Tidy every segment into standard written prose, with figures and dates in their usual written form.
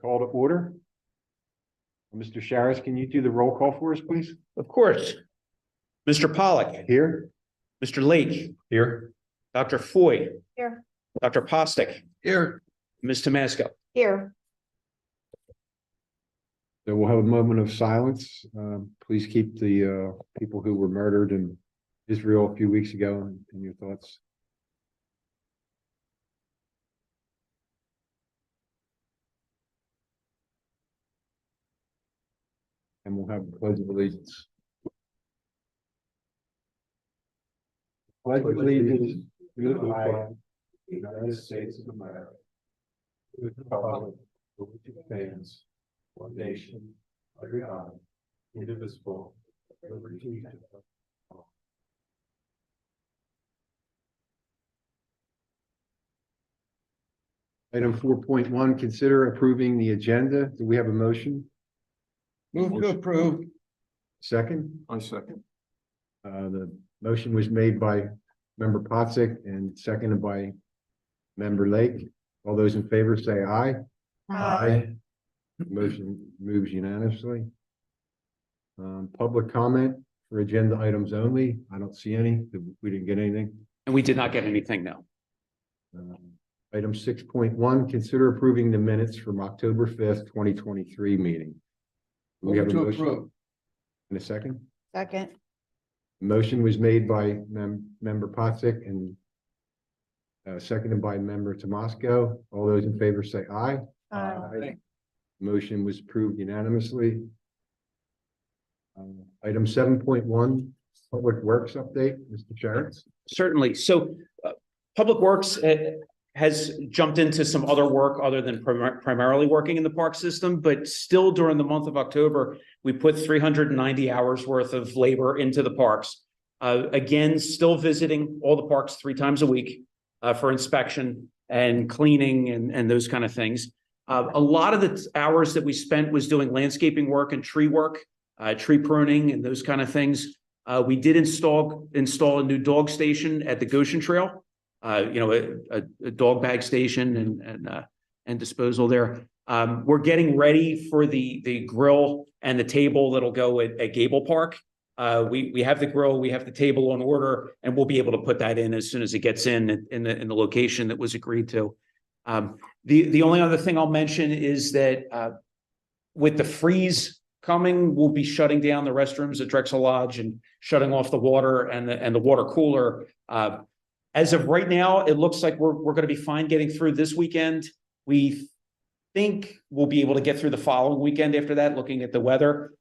Call to order. Mr. Sharris, can you do the roll call for us, please? Of course. Mr. Pollock. Here. Mr. Lake. Here. Dr. Foy. Here. Dr. Postic. Here. Ms. Tomasco. Here. So we'll have a moment of silence. Please keep the people who were murdered in Israel a few weeks ago in your thoughts. And we'll have the Pledge of Allegiance. Pledge of Allegiance to the flag of the United States of America, to the republic for which it stands, one nation, under God, indivisible, with liberty and justice for all. Item 4.1, consider approving the agenda. Do we have a motion? Move to approve. Second? I second. The motion was made by Member Pottsick and seconded by Member Lake. All those in favor say aye. Motion moves unanimously. Public comment for agenda items only. I don't see any. We didn't get anything. And we did not get anything, no. Item 6.1, consider approving the minutes from October 5th, 2023 meeting. We have a Move to motion approve. in a second. Second. Motion was made by Member Pottsick and seconded by Member Tomasco. All those in favor say aye. Aye. Motion was approved unanimously. Item 7.1, Public Works update, Mr. Sharretts. Certainly. So Public Works has jumped into some other work other than primarily working in the park system, but still during the month of October, we put 390 hours worth of labor into the parks. Again, still visiting all the parks 3 times a week for inspection and cleaning and those kind of things. A lot of the hours that we spent was doing landscaping work and tree work, tree pruning and those kind of things. We did install a new dog station at the Goshen Trail. A dog bag station and disposal there. We're getting ready for the grill and the table that'll go at Gable Park. We have the grill, we have the table on order, and we'll be able to put that in as soon as it gets in the location that was agreed to. The only other thing I'll mention is that with the freeze coming, we'll be shutting down the restrooms at Drexel Lodge and shutting off the water and the water cooler. As of right now, it looks like we're going to be fine getting through this weekend. We think we'll be able to get through the following weekend after that, looking at the weather.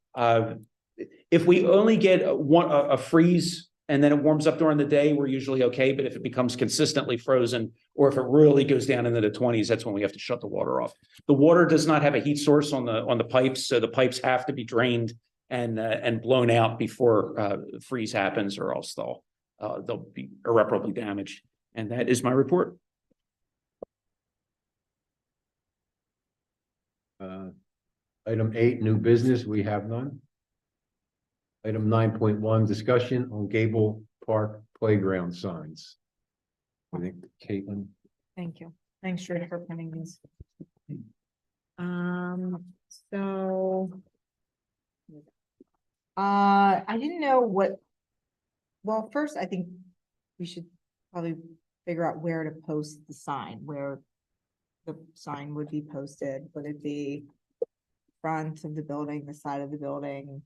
If we only get a freeze and then it warms up during the day, we're usually okay. But if it becomes consistently frozen, or if it really goes down into the 20s, that's when we have to shut the water off. The water does not have a heat source on the pipes, so the pipes have to be drained and blown out before freeze happens, or else they'll be irreparably damaged. And that is my report. Item 8, new business, we have none. Item 9.1, discussion on Gable Park playground signs. I think Caitlin. Thank you. Thanks, Shirley, for printing these. So I didn't know what. Well, first, I think we should probably figure out where to post the sign, where the sign would be posted. Would it be front of the building, the side of the building?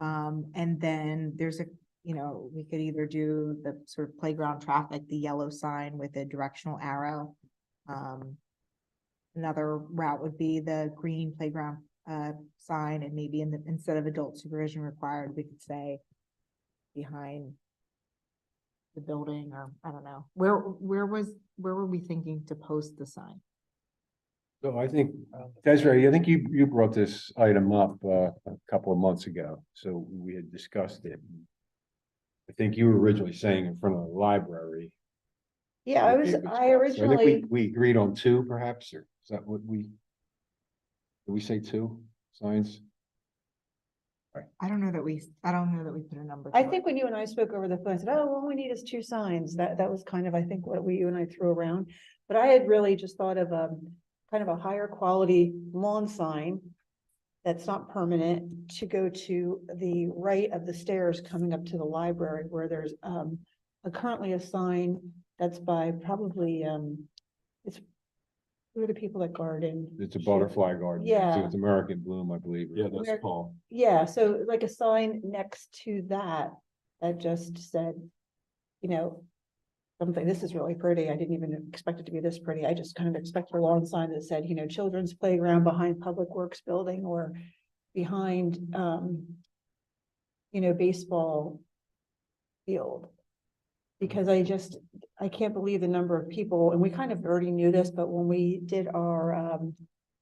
And then there's we could either do the sort of playground traffic, the yellow sign with a directional arrow. Another route would be the green playground sign, and maybe instead of adult supervision required, we could say behind the building, or I don't know. Where were we thinking to post the sign? So I think, Desiree, I think you brought this item up a couple of months ago, so we had discussed it. I think you were originally saying in front of the library. Yeah, I originally. I think we agreed on 2, perhaps, or is that what did we say 2 signs? I don't know that we put a number. I think when you and I spoke over the phone, I said, oh, all we need is 2 signs. That was kind of, I think, what you and I threw around. But I had really just thought of kind of a higher quality lawn sign that's not permanent to go to the right of the stairs coming up to the library where there's currently a sign that's by probably it's who are the people that garden? It's a butterfly garden. Yeah. So it's American Bloom, I believe. Yeah, American- Paul. Yeah, so like a sign next to that, that just said, you know, something, this is really pretty. I didn't even expect it to be this pretty. I just kind of expected a long sign that said, you know, children's playground behind Public Works building or behind, you know, baseball field. Because I can't believe the number of people, and we kind of already knew this, but when we did our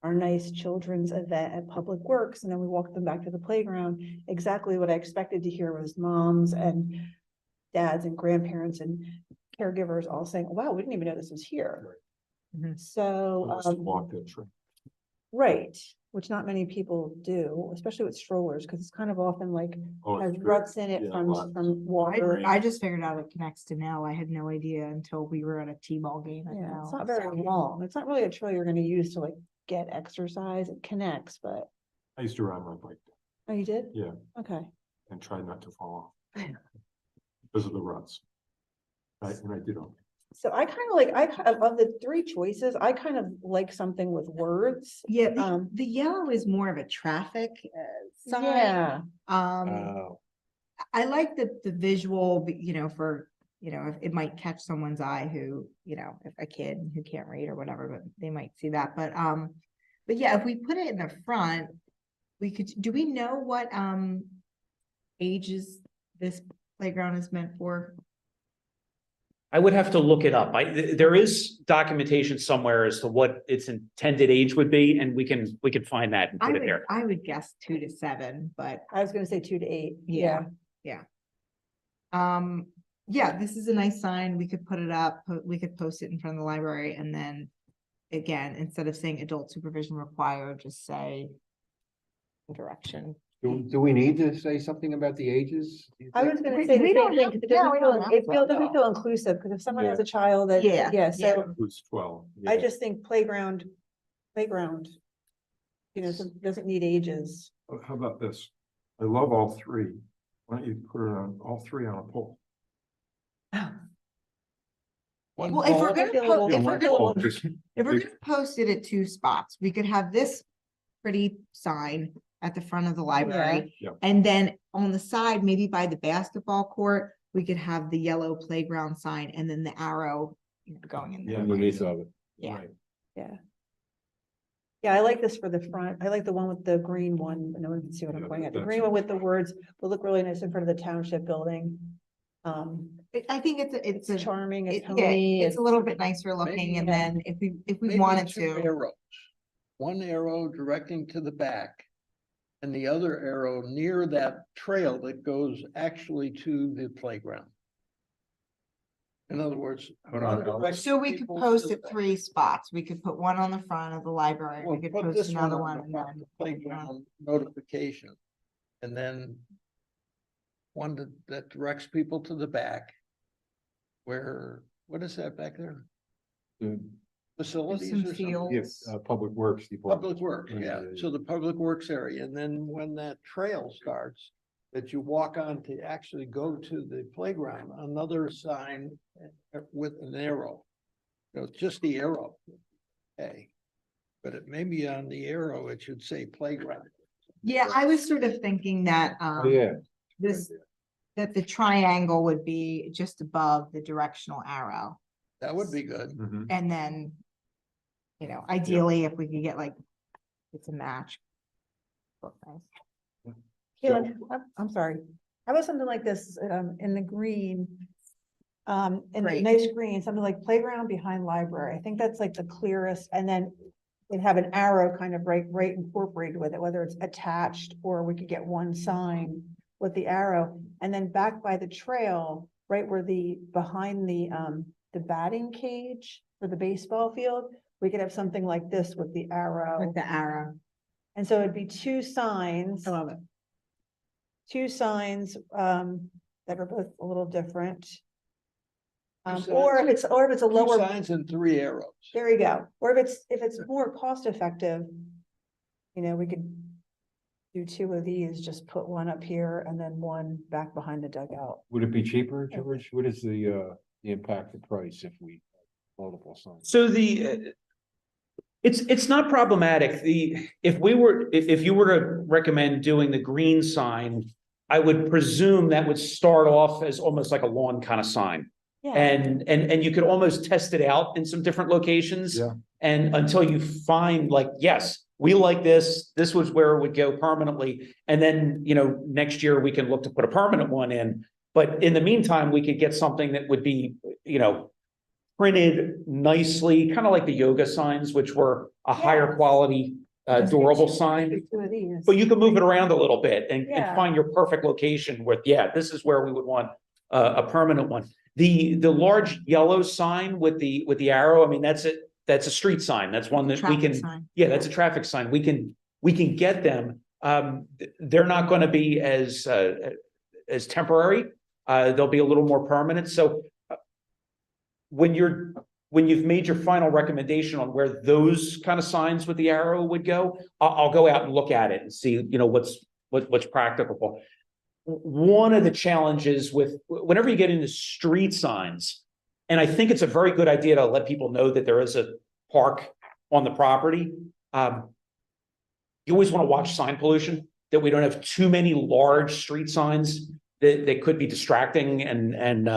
nice children's event at Public Works, and then we walked them back to the playground, exactly what I expected to hear was moms and dads and grandparents and caregivers all saying, wow, we didn't even know this was here. So, right, which not many people do, especially with strollers, because it's kind of often like has ruts in it from water. I just figured out it connects to now. I had no idea until we were at a T-ball game. at Yeah, it's Nell. not very long. It's not really a trail you're gonna use to like get exercise. It connects, but, I used to ride my bike oh, you did? Yeah. Okay. and try not to fall off. Because of the ruts. And I did okay. So I kind of like, of the three choices, I kind of like something with words. Yeah, Um, the yellow is more of a traffic sign. Yeah, I like the visual, you know, for, you know, if it might catch someone's eye who, you know, if a kid who can't read or whatever, but they might see that. But yeah, if we put it in the front, we could, do we know what ages this playground is meant for? I would have to look it up. There is documentation somewhere as to what its intended age would be, and we can find that and put it there. I would guess 2 to 7, but I was gonna say 2 to 8. yeah. Yeah, this is a nice sign. We could put it up, we could post it in front of the library, and then again, instead of saying adult supervision required, just say direction. Do we need to say something about the ages? do you I think? was gonna We- say we the don't same have- thing, 'cause yeah, we don't have it to. doesn't feel inclusive, because if someone has a child that, Yeah, yeah, so Who's 12? I just think playground, you know, doesn't need ages. How about this? I love all three. Why don't you put it on, all three on a pole? Well, if we're gonna, Maybe a little- if we're one gonna, pole, just- if we're gonna post it at 2 spots, we could have this pretty sign at the front of the library. Yeah. And then on the side, maybe by the basketball court, we could have the yellow playground sign and then the arrow, you know, going in there. Underneath of it. Yeah. Right. Yeah, I like this for the front. I like the one with the green one. No one can see what I'm Yeah, pointing at. The that's- green one with the words will look really nice in front of the township building. I think it's It's a, charming, it's yeah, homey. it's a little bit nicer looking, Maybe, and then if we Maybe wanted 2 to. arrows. One arrow directing to the back. And the other arrow near that trail that goes actually to the playground. In other words. Hold on, one directs So we could people post to at the back. 3 spots. We could put one on the front of the library. Well, We could put post this another on one the and front, then. the playground notification. And then one that directs people to the back. Where, what is that back there? The- Facilities some or something? field. Yes, Public Works Department. Public Works, Yeah, yeah, yeah, yeah. so the Public Works area, and then when that trail starts, that you walk on to actually go to the playground, another sign with an arrow. You know, just the arrow. Okay. But it may be on the arrow, it should say playground. Yeah, I was sort of thinking that, Oh, yeah. that the triangle would be just above the directional arrow. That would be good. Mhm. And then, you know, ideally, if we could get like, it's a match. Look nice. Caitlin, I'm sorry. How about something like this, in the green? In the Great. nice green, something like playground behind library. I think that's like the clearest, and then it'd have an arrow kind of right incorporated with it, whether it's attached or we could get one sign with the arrow. And then back by the trail, right where behind the batting cage for the baseball field, we could have something like this with the arrow. With the arrow. And so it'd be 2 signs. I love it. 2 signs that are both a little different. Or if it's a Two lower, signs and 3 arrows. there you go. Or if it's more cost effective, we could do 2 of these, just put one up here and then one back behind the dugout. Would it be cheaper, George? What is the impact of price if we multiple signs? So it's not problematic. If you were to recommend doing the green sign, I would presume that would start off as almost like a lawn kind of sign. Yeah, And you could almost test it out in some different locations. Yeah. And until you find like, yes, we like this was where it would go permanently. And then, next year we can look to put a permanent one in. But in the meantime, we could get something that would be, printed nicely, kind of like the yoga signs, which were a higher Yeah. quality, durable sign. 2 of these. But you can move it around a little bit and Yeah. find your perfect location where, this is where we would want a permanent one. The large yellow sign with the arrow, I mean, that's a street sign. That's one that we Traffic can, sign. that's a traffic sign. We can get them. They're not going to be as temporary. They'll be a little more permanent. So when you've made your final recommendation on where those kind of signs with the arrow would go, I'll go out and look at it and see, what's practicable. One of the challenges whenever you get into street signs, and I think it's a very good idea to let people know that there is a park on the property. You always want to watch sign pollution, that we don't have too many large street signs that could be distracting and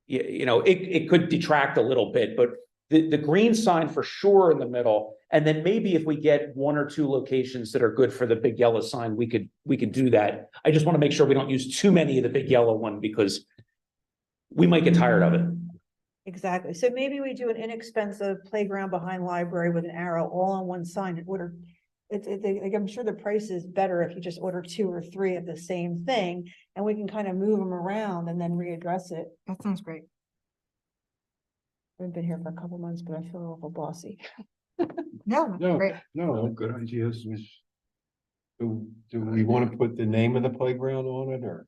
it could detract a little bit, but the green sign for sure in the middle. And then maybe if we get 1 or 2 locations that are good for the big yellow sign, we could do that. I just want to make sure we don't use too many of the big yellow one because we might get tired of it. Exactly. So maybe we do an inexpensive playground behind library with an arrow all on one sign and order. I'm sure the price is better if you just order 2 or 3 of the same thing and we can kind of move them around and then readdress it. That sounds great. I've been here for a couple months, but I feel a little bossy. No, No. great. No, good ideas. Do we want to put the name of the playground on it or?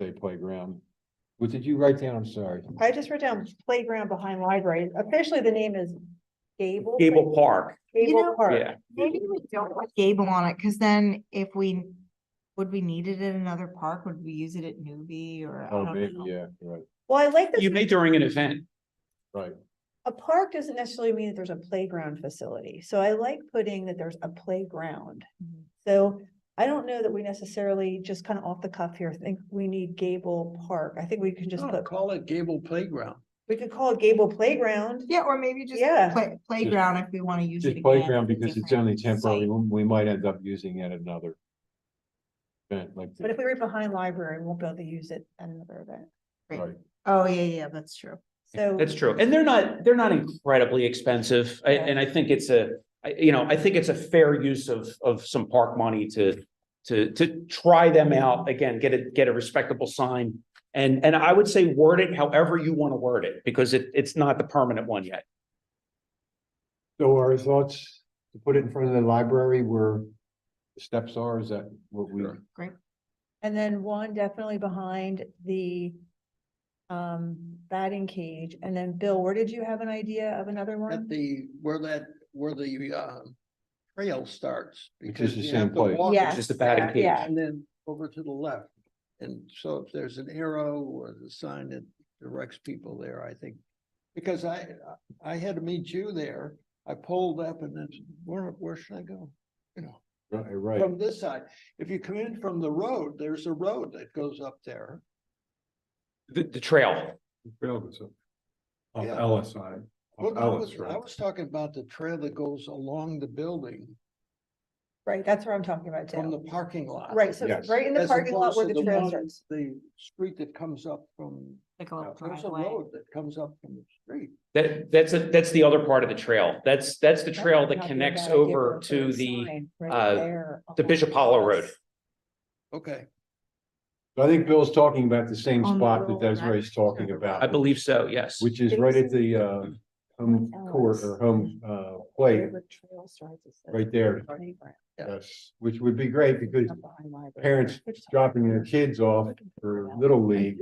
Say playground. What did you write down? I'm sorry. I just wrote down playground behind library. Officially, the name is Gable. Gable Park, Gable Park. yeah. Maybe we don't put Gable on it, because then if would we need it at another park? Would we use it at Newbie or? I Oh, don't maybe, know. yeah, right, Well, I like this. You may during an event. right. A park doesn't necessarily mean that there's a playground facility. So I like putting that there's a playground. Mhm. So I don't know that we necessarily just kind of off the cuff here think we need Gable Park. I think we can just No, call it Gable Playground. we could call it Gable Playground. Yeah, or maybe just Yeah. playground if we want to use it. Just again playground at a because it's different only temporary. site. We might end up using it at another event like But if this. we were behind library, we won't be able to use it at another event. Right. Oh, yeah, that's true. So That's true. And they're not incredibly expensive. Yeah. And I think it's I think it's a fair use of some park money to try them out. Again, get a respectable sign. And I would say word it however you want to word it, because it's not the permanent one yet. So our thoughts to put it in front of the library where the steps are, is that what we? and then one definitely behind the batting cage. And then Bill, where did you have an idea of another At one? where the trail starts. Which is because the you same have to place. walk Yes. it, Just the batting cage. Yeah. And then over to the left. And so if there's an arrow or the sign that directs people there, I think. Because I had to meet you there. I pulled up and then where should I go? Right. From this side. If you come in from the road, there's a road that goes up there. The trail. On Yeah. Ellis side. Well, I Ellis, was right? talking about the trail that goes along the building Right, that's what I'm talking about from too. the parking lot. Right, so Yes. right in the As parking lot where opposed the to trail one- starts. The street that comes up from, Like a little there's a driveway. road that comes up from the street. That's the other part of the trail. That's the trail might that not be a connects bad idea over for a to third the sign right uh, there the along Bishop Hollow Road. Ellis. Okay, So I think Bill's talking about the same On the spot that road, Desiree's right? talking Sure. about. I believe so, yes. Which is right at the home Ellis. court or home plate Where the trail starts, it says right there. playground. Yes, which would be great because Up behind library. parents dropping their kids off for Little League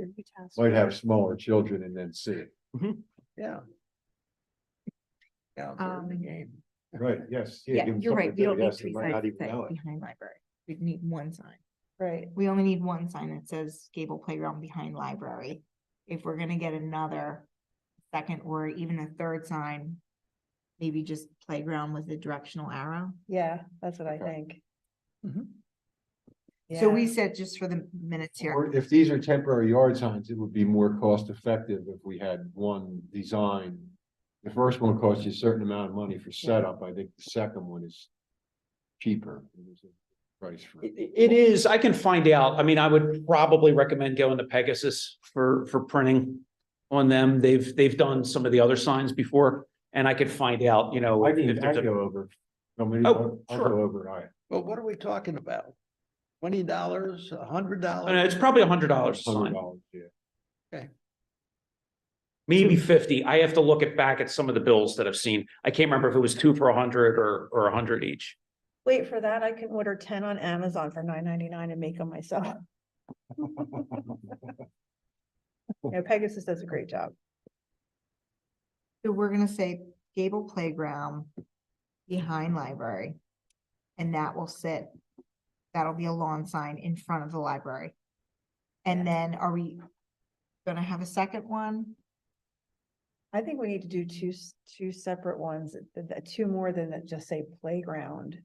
might have smaller children and then see it. Yeah. Yeah, during the game. Right, yes. Yeah, give them you're right. something We there, don't need yes, they three might signs not that even say know it. behind library. We need one sign. Right, We only need one sign that says Gable Playground behind library. If we're gonna get another second or even a third sign, maybe just playground with a directional arrow. yeah, that's what I Okay. think. Mhm. So Yeah. we said, just for the minutes here, Or if these are temporary yard signs, it would be more cost effective if we had one design. The first one costs you a certain amount of money for setup. I think the second one is cheaper. There's a price for it. It is, I can find out. I mean, I would probably recommend going to Pegasus for printing on them. They've done some of the other signs before, and I could find out, you know. I if can, there's I a- go over. Oh, I'll sure. go over, all right. Well, what are we talking about? $20, $100? It's probably $100 a sign, $100, yeah. maybe 50. I have to look back at some of the bills that I've seen. I can't remember if it was 2 for 100 or 100 each. Wait for that, I can order 10 on Amazon for $9.99 and make them myself. Yeah, Pegasus does a great job. so we're gonna say Gable Playground behind library. And that will sit, that'll be a lawn sign in front of the library. And then are we gonna have a second one? I think we need to do two separate ones, two more than that just say playground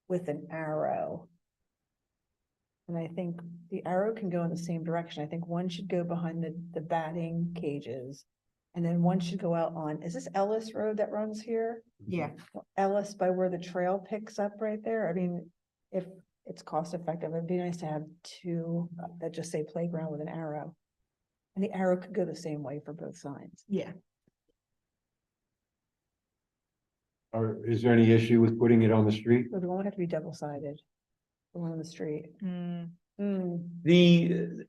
with an arrow. And I think the arrow can go in the same direction. I think one should go behind the batting cages. And then one should go out on, is this Ellis Road that runs here? Yeah, Ellis by where the trail picks up right there. I mean, if it's cost effective, it'd be nice to have two that just say playground with an arrow. And the arrow could go the same way for both signs. yeah. Or is there any issue with putting it on the street? So the one would have to be double sided. The one on the street.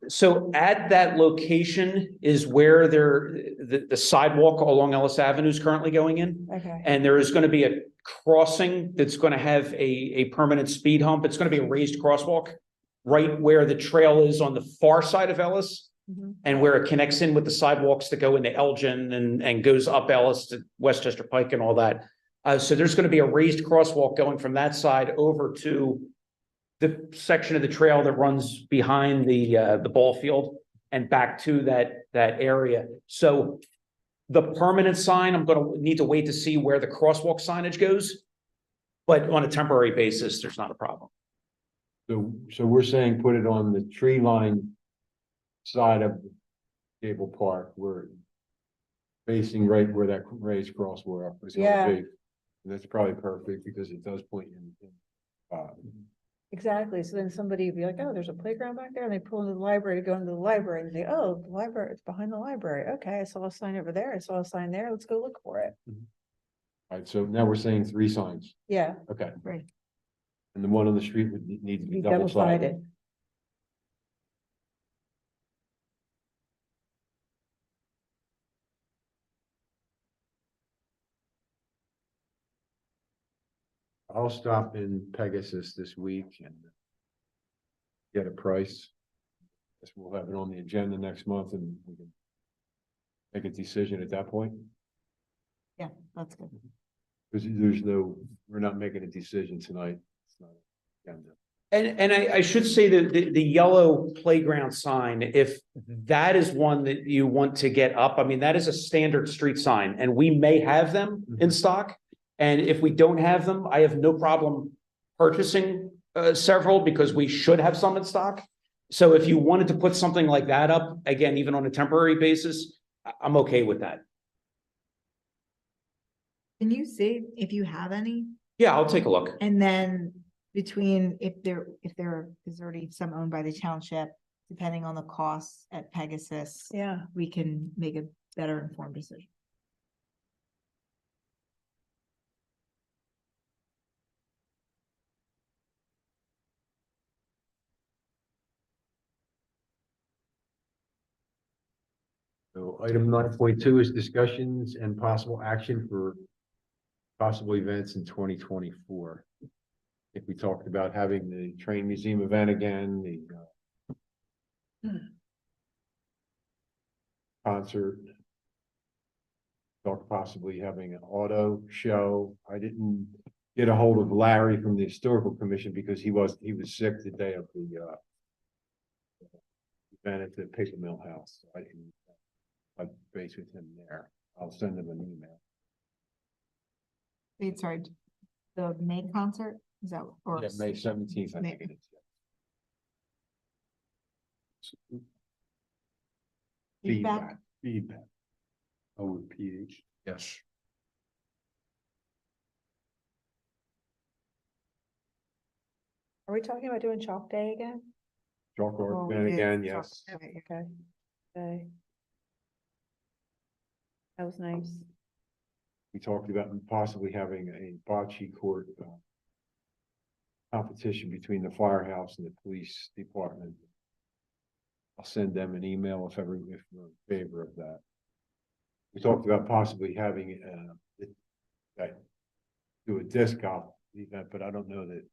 So at that location is where the sidewalk along Ellis Avenue is currently going in. Okay, And there is going to be a crossing that's going to have a permanent speed hump. It's going to be a raised crosswalk right where the trail is on the far side of Ellis mhm. and where it connects in with the sidewalks that go into Elgin and goes up Ellis to Westchester Pike and all that. So there's going to be a raised crosswalk going from that side over to the section of the trail that runs behind the ball field and back to that area. So the permanent sign, I'm gonna need to wait to see where the crosswalk signage goes. But on a temporary basis, there's not a problem. So we're saying put it on the tree line side of Gable Park, where facing right where that raised crosswalk is Yeah. gonna be. And that's probably perfect because it does point in. Exactly. So then somebody would be like, oh, there's a playground back there. And they pull into the library, go into the library and say, oh, the library, it's behind the library. Okay, I saw a sign over there. I saw a sign there. Let's go look for it. All right, so now we're saying 3 signs, Yeah, okay, Right. and the one on the street would need to be be double double sided. sided. I'll stop in Pegasus this week and get a price. Guess we'll have it on the agenda next month and we can make a decision at that point. Yeah, that's good. Because we're not making a decision tonight. It's not agenda. And I should say that the yellow playground sign, if that is one that you want to get up, I mean, that is a standard street sign and we may have them in stock. And if we don't have them, I have no problem purchasing several because we should have some in stock. So if you wanted to put something like that up, again, even on a temporary basis, I'm okay with that. Can you see if you have any? Yeah, I'll take a look. And then between, if there is already some owned by the township, depending on the costs at Pegasus, Yeah. we can make a better informed decision. So item 9.2 is discussions and possible action for possible events in 2024. If we talked about having the train museum event again, the concert. Talked possibly having an auto show. I didn't get a hold of Larry from the historical commission because he was sick the day of the event at the paper mill house. So I didn't touch base with him there. I'll send him an email. Wait, sorry, the May concert, is that? Or Yeah, May 17th, I May- think it is. Feedback? Feedback. Oh, with PH. Yes. Are we talking about doing chalk day again? Chalk Oh, art we event did again, talk yes. about it. Okay. Okay. That was nice. We talked about possibly having a bocce court competition between the firehouse and the police department. I'll send them an email if we're in favor of that. We talked about possibly having do a disc golf event, but I don't know that.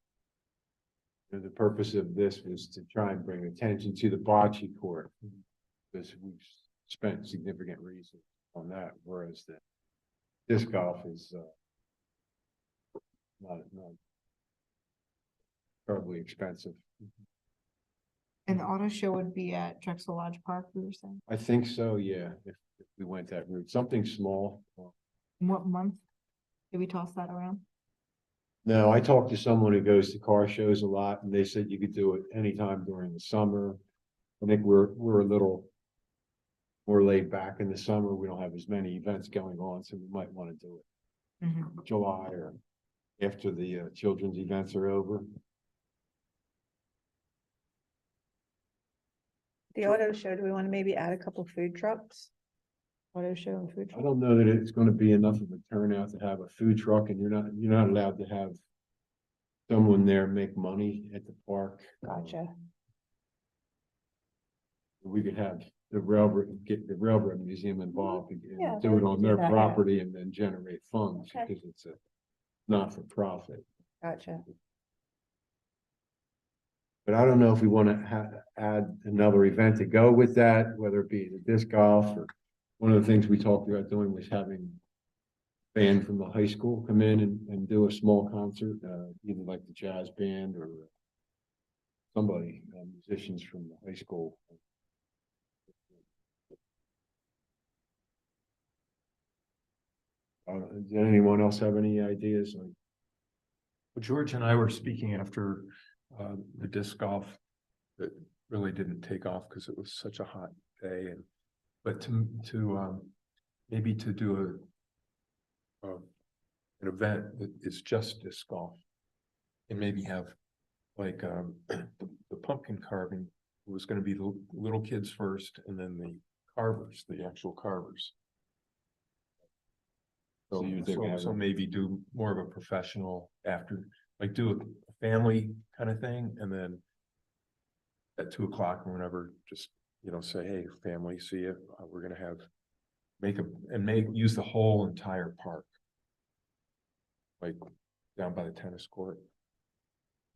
The purpose of this was to try and bring attention to the bocce court, because we've spent significant resources on that, whereas the disc golf is not terribly expensive. And the auto show would be at Drexel Lodge Park, we were saying. I think so, yeah, if we went that route, something small. In what month? Did we toss that around? No, I talked to someone who goes to car shows a lot, and they said you could do it anytime during the summer. I think we're a little more laid back in the summer. We don't have as many events going on, so we might want to do it July or after the children's events are over. The auto show, do we want to maybe add a couple food trucks? Auto show and food I truck? don't know that it's going to be enough of a turnout to have a food truck, and you're not allowed to have someone there make money at the park. Gotcha. We could have the railroad, get the railroad museum involved and Yeah, do it on do their that, yeah. property and then generate funds Okay. because it's a not-for-profit. Gotcha. But I don't know if we want to add another event to go with that, whether it be the disc golf or one of the things we talked about doing was having band from the high school come in and do a small concert, either like the jazz band or somebody, musicians from the high school. Does anyone else have any ideas? Well, George and I were speaking after the disc golf that really didn't take off because it was such a hot day, and but to maybe to do an event that is just disc golf, and maybe have like the pumpkin carving was going to be the little kids first, and then the carvers, the actual carvers. So you think So maybe do more of a professional after, like do a family kind of thing, and then at 2 o'clock or whenever, just, say, hey, family, see you. We're gonna have, use the whole entire park. Like down by the tennis court,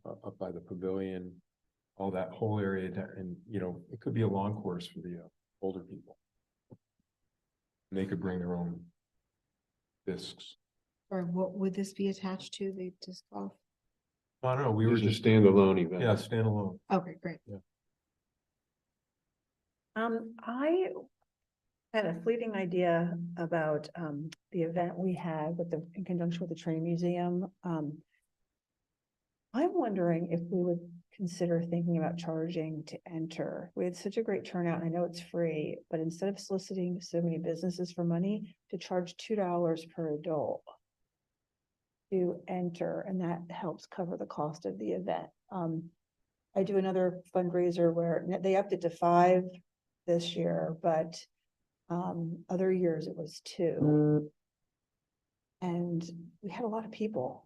up by the pavilion, all that whole area, and it could be a long course for the older people. And they could bring their own discs. Or what would this be attached to, the disc golf? I don't know, we were just, standalone event. yeah, standalone. Okay, great. I had a fleeting idea about the event we had in conjunction with the train museum. I'm wondering if we would consider thinking about charging to enter. We had such a great turnout, and I know it's free, but instead of soliciting so many businesses for money, to charge $2 per adult to enter, and that helps cover the cost of the event. I do another fundraiser where they upped it to $5 this year, but other years it was $2. And we had a lot of people.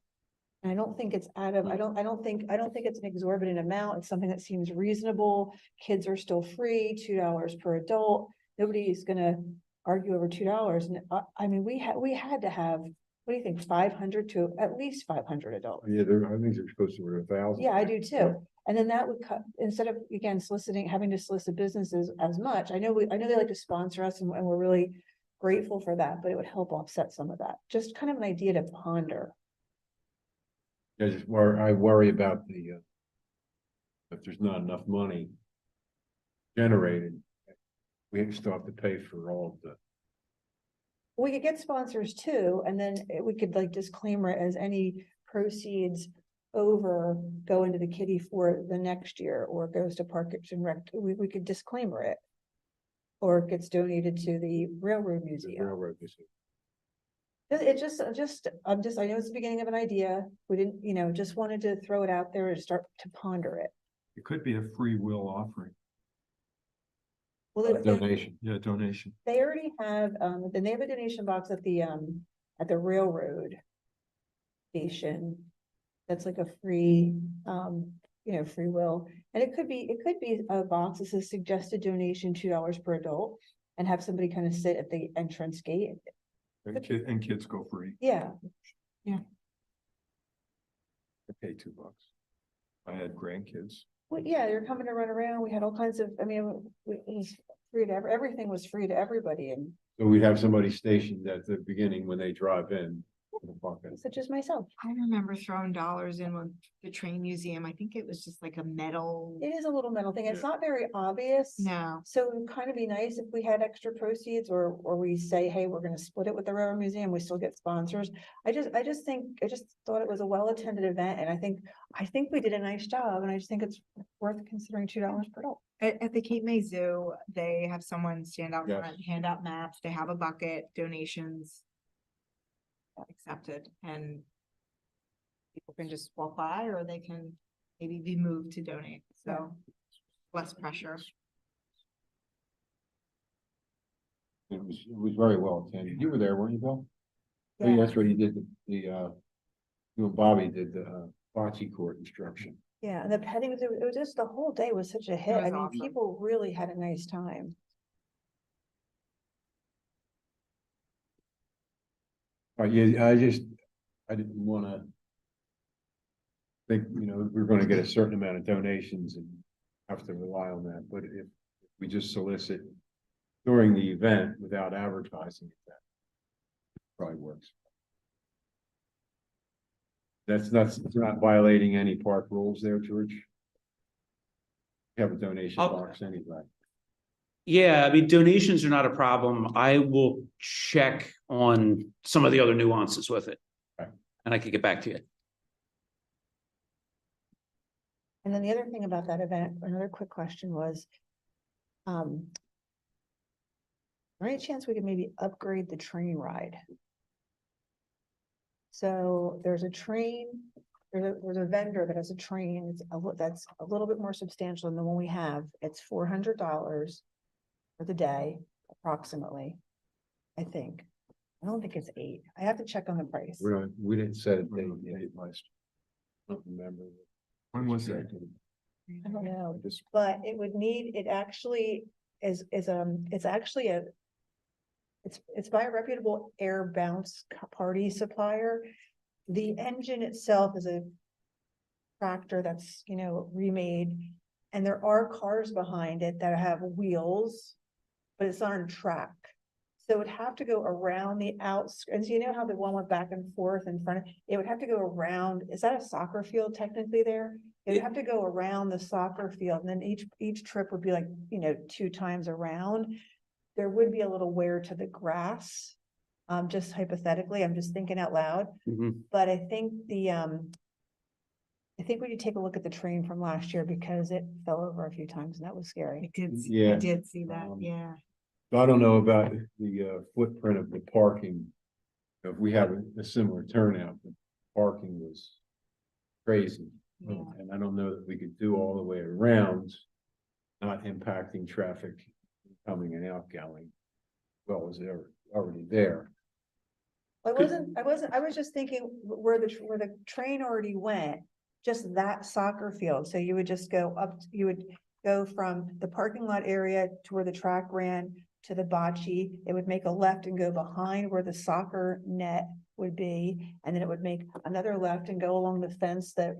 And I don't think it's I don't think it's an exorbitant amount. It's something that seems reasonable. Kids are still free, $2 per adult. Nobody's gonna argue over $2. And I mean, we had to have, what do you think, 500 to at least 500 adults? Yeah, I think they're supposed to be 1,000. Yeah, I do too. And then that would cut, instead of, again, having to solicit businesses as much, I know they like to sponsor us and we're really grateful for that, but it would help offset some of that. Just kind of an idea to ponder. I worry about if there's not enough money generated, we still have to pay for all of the. We could get sponsors too, and then we could like disclaimer it as any proceeds over go into the kitty for the next year, or goes to Parks and Rec. We could disclaimer it. Or it gets donated to the Railroad Museum. Railroad museum. It just, I know it's the beginning of an idea. We didn't, just wanted to throw it out there and start to ponder it. It could be a free will offering, Well, Donation. yeah, donation. they already have, then they have a donation box at the railroad station. That's like a free, free will. And it could be a box that says suggested donation $2 per adult, and have somebody kind of sit at the entrance gate. And kids go free. Yeah, I pay $2. I had grandkids. well, yeah, you're coming to run around. We had all kinds of, it was free to everything was free to everybody, and So we'd have somebody stationed at the beginning when they drive in. such as myself. I remember throwing dollars in with the train museum. I think it was just like a metal. It is a little metal thing. It's not very obvious. No, So it would kind of be nice if we had extra proceeds, or we say, hey, we're gonna split it with the Railroad Museum, we still get sponsors. I just thought it was a well-attended event, and I think we did a nice job, and I just think it's worth considering $2 per adult. at the Cape May Zoo, they have someone stand out Yes. front, hand out maps. They have a bucket, donations accepted, and people can just walk by, or they can maybe be moved to donate. So less pressure. It was very well attended. You were there, weren't you, Bill? Oh, Yeah. that's what he did, you and Bobby did the bocce court instruction. Yeah, and the petting, it was just, the whole day was such a hit. was I mean, awesome. people really had a nice time. Yeah, I didn't wanna think, we're gonna get a certain amount of donations and have to rely on that, but if we just solicit during the event without advertising, that probably works. It's not violating any park rules there, George. You have a donation box anyway. Yeah, I mean, donations are not a problem. I will check on some of the other nuances with it. Okay. And I could get back to you. And then the other thing about that event, another quick question was, is there any chance we could maybe upgrade the train ride? So there's a train, there's a vendor that has a train, that's a little bit more substantial than the one we have. It's $400 for the day, approximately, I think. I don't think it's 8. I have to check on the price. We didn't set a date yet, last. I don't remember. When was that? I don't know, Just but it would need, it actually is it's actually it's by a reputable air bounce party supplier. The engine itself is a tractor that's, remade, and there are cars behind it that have wheels, but it's on a track. So it would have to go around the outskirts. You know how the one went back and forth in front of, it would have to go around. Is that a soccer field technically there? It would have to go around the soccer field, and then each trip would be like, 2 times around. There would be a little wear to the grass. Just hypothetically, I'm just thinking out loud, Mhm. but I think I think we need to take a look at the train from last year, because it fell over a few times and that was scary. Yeah. I did see that, Um, yeah. I don't know about the footprint of the parking. If we have a similar turnout, the parking was crazy. Yeah. And I don't know that we could do all the way around, not impacting traffic coming and outgoing. Well, was there already there? I was just thinking where the train already went, just that soccer field. So you would just go up, you would go from the parking lot area to where the track ran to the bocce. It would make a left and go behind where the soccer net would be, and then it would make another left and go along the fence that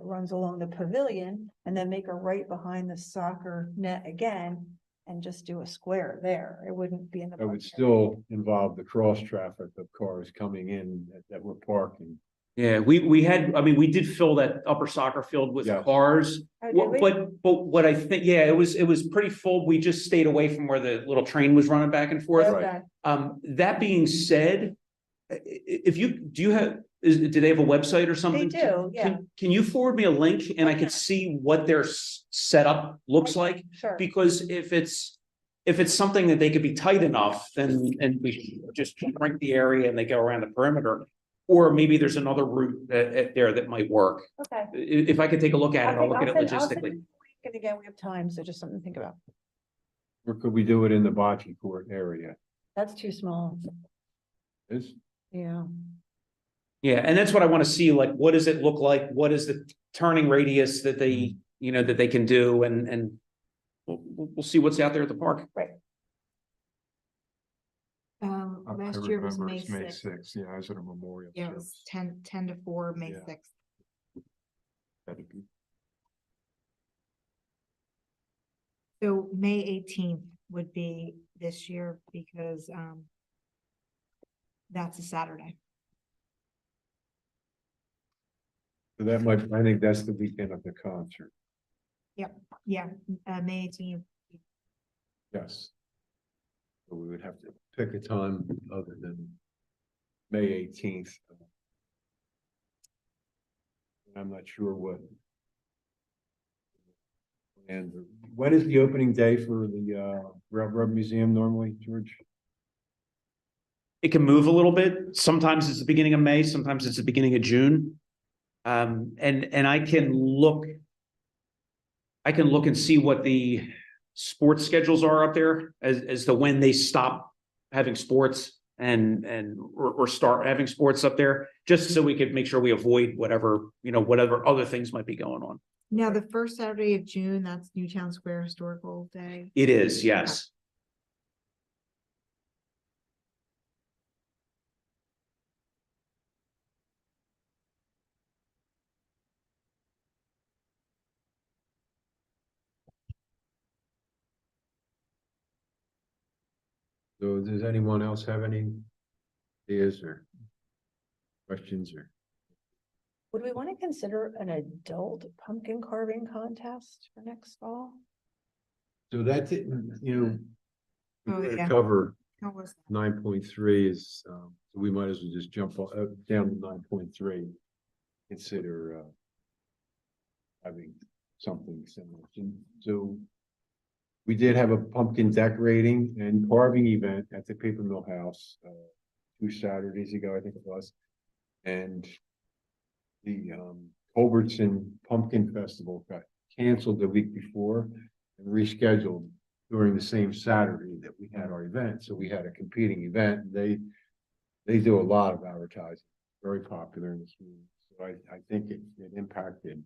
runs along the pavilion, and then make a right behind the soccer net again, and just do a square there. It wouldn't be in the. That would park area. still involve the cross traffic of cars coming in that were parking. Yeah, we had, I mean, we did fill that upper soccer field with Yes. cars. Oh, did we? But what I think, yeah, it was pretty full. We just stayed away from where the little train was running back and forth. Okay. That being said, if you, do you have, do they have a website or something? do, yeah. Can you forward me a link and I Okay. could see what their setup looks like? Sure. Because if it's something that they could be tight enough, then, and we just shrink the area and they go around the perimeter. Or maybe there's another route there that might work. Okay. If I could take a look at it, I'll look at it I'll send logistically. you the link, and again, we have time, so just something to think about. Or could we do it in the bocce court area? That's too small. Is, Yeah. Yeah, and that's what I want to see, like, what does it look like? What is the turning radius that they, that they can do, and we'll see what's out there at the park. Last year was May It's May 6th. 6th, yeah, I was at a memorial. Yeah, it was service. 10 to 4, May Yeah. 6th. That'd be- So May 18th would be this year because that's a Saturday. so that might, I think that's the weekend of the concert. Yeah, May 18th. Yes. So we would have to pick a time other than May 18th. I'm not sure what. And when is the opening day for the Railroad Museum normally, George? It can move a little bit. Sometimes it's the beginning of May, sometimes it's the beginning of June. And I can look and see what the sports schedules are up there as to when they stop having sports or start having sports up there, just so we could make sure we avoid whatever other things might be going on. Now, the first Saturday of June, that's Newtown Square Historical Day. It is, yes. So does anyone else have any ideas or questions or? Would we want to consider an adult pumpkin carving contest for next fall? So that's it, Oh, we're gonna yeah. cover How was that? 9.3 is, we might as well just jump down to 9.3. Consider having something similar. So we did have a pumpkin decorating and carving event at the Paper Mill House 2 Saturdays ago, I think it was. And the Culbertson Pumpkin Festival got canceled the week before and rescheduled during the same Saturday that we had our event. So we had a competing event. They do a lot of advertising, very popular in the community. So I think it impacted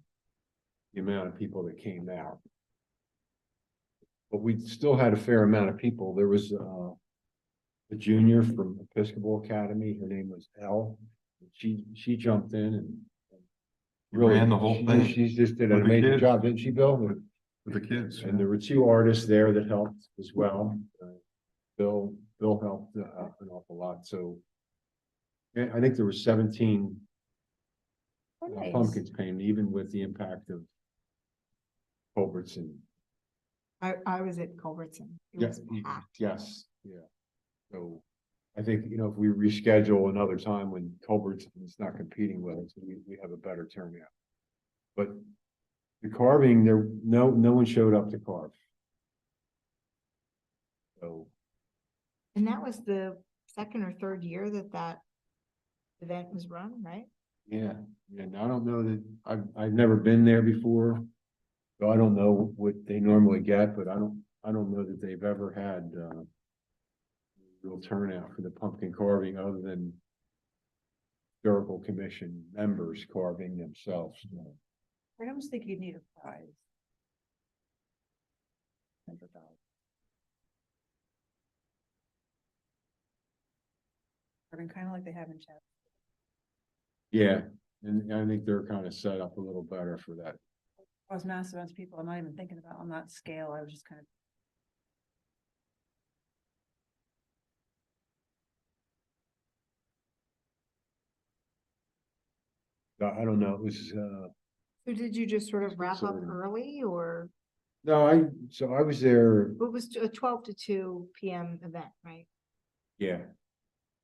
the amount of people that came out. But we still had a fair amount of people. There was a junior from Episcopal Academy. Her name was Elle. She jumped in and really Ran the whole thing. She just did With an the amazing kids. job, didn't she, Bill? With the kids. And there were 2 artists there that helped as well. Bill helped an awful lot. So yeah, I think there were 17 Oh, nice. pumpkins painted, even with the impact of Culbertson. I was at Culbertson. It Yes, was packed. yes, yeah. So I think, if we reschedule another time when Culbertson is not competing with us, we have a better turnout. But the carving, no one showed up to carve. So, And that was the second or third year that event was run, right? yeah, and I don't know that, I've never been there before. So I don't know what they normally get, but I don't know that they've ever had, real turnout for the pumpkin carving other than historical commission members carving themselves. I almost think you'd need a prize. $100. Carving kind of like they have in chat. Yeah, and I think they're kind of set up a little better for that. As mass amounts of people, I'm not even thinking about on that scale. I was just kind of. I don't know, it was, So did you just sort of wrap up Sort of. early or no, so I was there, it was a 12 to 2 PM event, right? yeah, I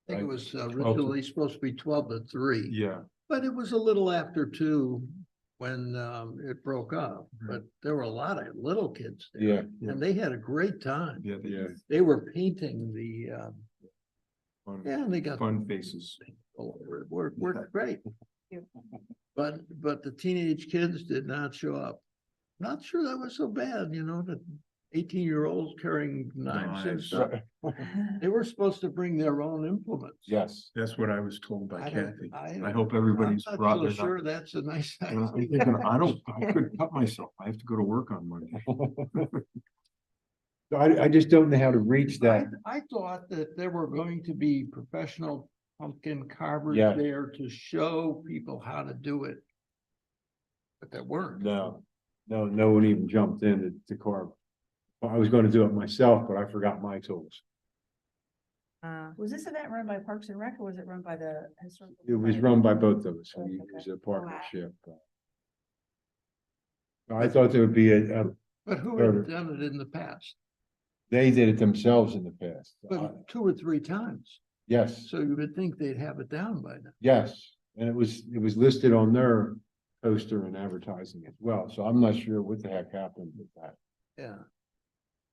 think it Right. was 12 to- originally supposed to be 12 to 3. Yeah, But it was a little after 2 when it broke up, Right. but there were a lot of little kids there. yeah, And they had a great time. yeah, yeah. They were painting the, fun, yeah, they got. fun faces. We're great. But the teenage kids did not show up. Not sure that was so bad, the 18-year-olds carrying knives and Knives. stuff. They were supposed to bring their own implements. Yes. That's what I was told by I don't- Kathy. I I don't- hope everybody's I'm brought not so their. sure that's a nice And I'm idea. thinking, I could cut myself. I have to go to work on Monday. I just don't know how to reach that. I thought that there were going to be professional pumpkin carvers Yeah. there to show people how to do it. But there weren't. No, no one even jumped in to carve. I was gonna do it myself, but I forgot my tools. Was this event run by Parks and Rec or was it run by the historical? It was Society? run by both of us. Okay. It was a partnership. Oh, I thought there would be But who Better. had done it in the past? they did it themselves in the past. But 2 or 3 times. Yes, So you would think they'd have it down by now. yes, and it was listed on their poster and advertising as well, so I'm not sure what the heck happened with that. Yeah.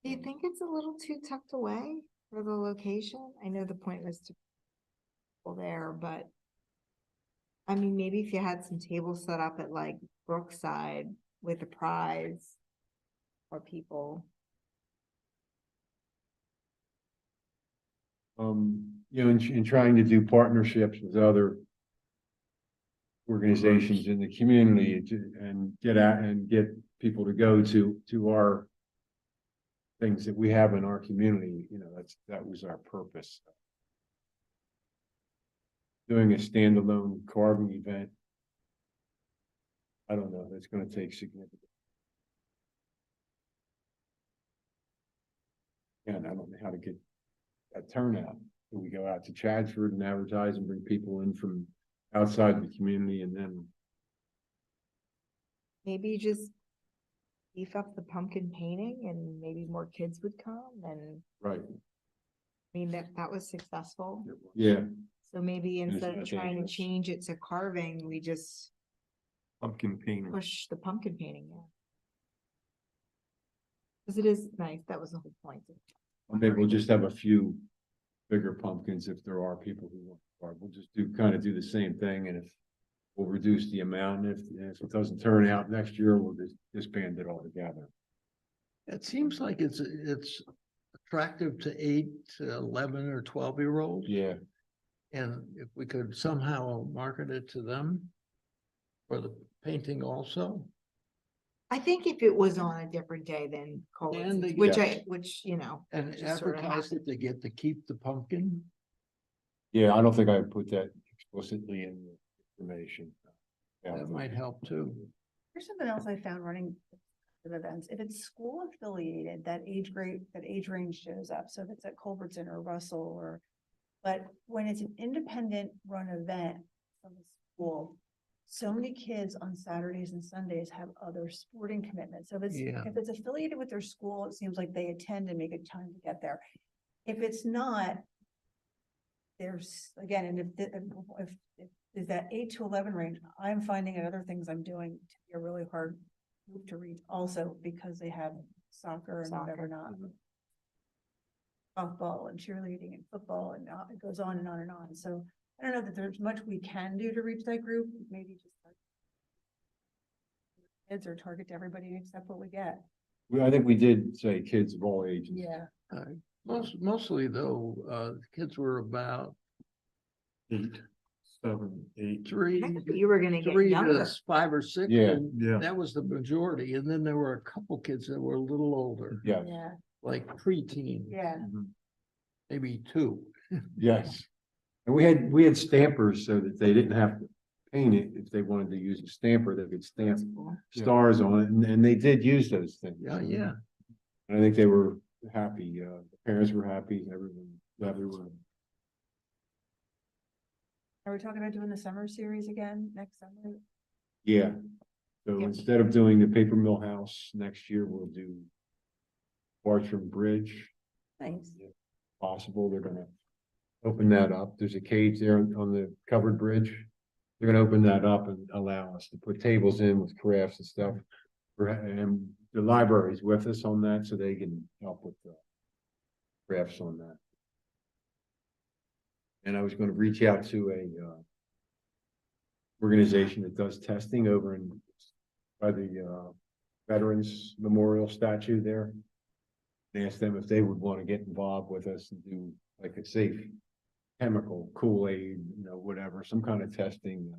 Do you think it's a little too tucked away for the location? I know the point was to go there, but I mean, maybe if you had some tables set up at like Brookside with a prize for people. In trying to do partnerships with other organizations in the community and get out and get people to go to our things that we have in our community, that was our purpose. Doing a standalone carving event. I don't know, that's gonna take significant. And I don't know how to get that turnout. Do we go out to Chadford and advertise and bring people in from outside the community and then? Maybe just beef up the pumpkin painting and maybe more kids would come and, Right. I mean, that was successful. Yeah, So maybe it's instead of not trying to dangerous. change it to carving, we just Pumpkin painter. push the pumpkin painting, yeah. Cause it is nice, that was the whole point. maybe we'll just have a few bigger pumpkins if there are people who want to carve. We'll just kind of do the same thing, and if we'll reduce the amount, and if it doesn't turn out next year, we'll just disband it all together. It seems like it's attractive to 8 to 11 or 12-year-olds. Yeah, And if we could somehow market it to them for the painting also. I think if it was on a different day than And they- which, And Just sort of advertise that they get to keep the pumpkin. yeah, I don't think I put that explicitly in the information. That might help too. Here's something else I found running the events. If it's school affiliated, that age range shows up. So if it's at Culbertson or Russell but when it's an independent run event from the school, so many kids on Saturdays and Sundays have other sporting commitments. So Yeah. if it's affiliated with their school, it seems like they attend and make a time to get there. If it's not, there's, again, and if is that 8 to 11 range, I'm finding at other things I'm doing to be a really hard group to reach also because they have soccer and whatever not. Softball and cheerleading and football and it goes on and on and on. So I don't know that there's much we can do to reach that group, maybe just kids or target to everybody and accept what we get. I think we did say kids of all ages. Yeah. Mostly though, the kids were about 8, 7, 8. 3, you were gonna get 3 younger. to 5 or 6. Yeah. And Yeah. that was the majority. And then there were a couple kids that were a little older, Yeah, Yeah, like preteen, yeah. maybe 2. yes. And we had stampers so that they didn't have to paint it, if they wanted to use a stamper, they could stamp Cool. stars on it, and they did use those things. Yeah. And I think they were happy, the parents were happy, everyone. Are we talking about doing the summer series again next summer? Yeah. So Yeah. instead of doing the Paper Mill House next year, we'll do Bartram Bridge. Nice. Possible, they're gonna open that up. There's a cage there on the covered bridge. They're gonna open that up and allow us to put tables in with crafts and stuff. And the library's with us on that, so they can help with the crafts on that. And I was gonna reach out to a organization that does testing over in by the Veterans Memorial statue there. And ask them if they would want to get involved with us and do like a safe chemical Kool-Aid, whatever, some kind of testing,